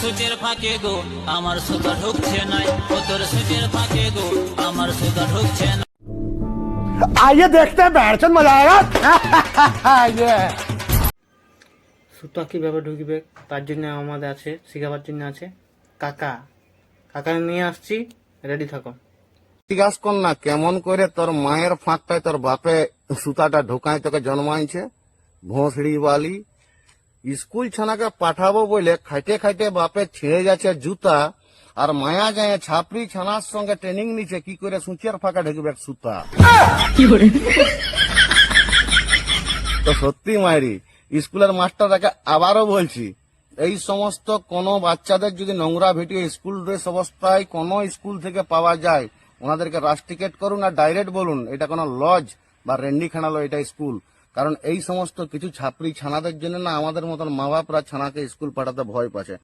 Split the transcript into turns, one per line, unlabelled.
সুচের ফাঁকে গো আমার সুতা ঢুকছে নাই, ও তোর সুচের ফাঁকে গো আমার সুতা ঢুকছে না।
आइए देखते हैं बैठचंद मजा आएगा। ये
সুতা কিভাবে ঢুকবে তার জন্য আমাদের আছে, শিখাবার জন্য আছে কাকা। কাকা নিয়ে আসছি, রেডি থাকো।
জিজ্ঞাসা কর না কেমন করে তোর মায়ের ফাঁকটায় তোর বাপে সুতাটা ঢোকায় তোকে জন্মাইছে ভোঁসড়ি বালি। স্কুল ছানাকে পাঠাবো বলে খাইতে খাইতে বাপে ছিঁড়ে যাচ্ছে জুতা, আর মায়া যায় ছাপড়ি ছানার সঙ্গে ট্রেনিং নিচ্ছে কি করে সুচের ফাঁকা ঢুকবে সুতা। তো সত্যি মায়েরি স্কুলের মাস্টারটাকে আবারও বলছি, এই সমস্ত কোনো বাচ্চাদের যদি নোংরা ভিডিও স্কুল ড্রেস অবস্থায় কোনো স্কুল থেকে পাওয়া যায়, ওনাদেরকে রাস্টিকেট করুন আর ডাইরেক্ট বলুন এটা কোনো লজ বা রেন্ডি খানালো, এটা স্কুল। কারণ এই সমস্ত কিছু ছাপড়ি ছানাদের জন্য না আমাদের মতন মা বাপরা ছানাকে স্কুল পাঠাতে ভয় পাচ্ছে।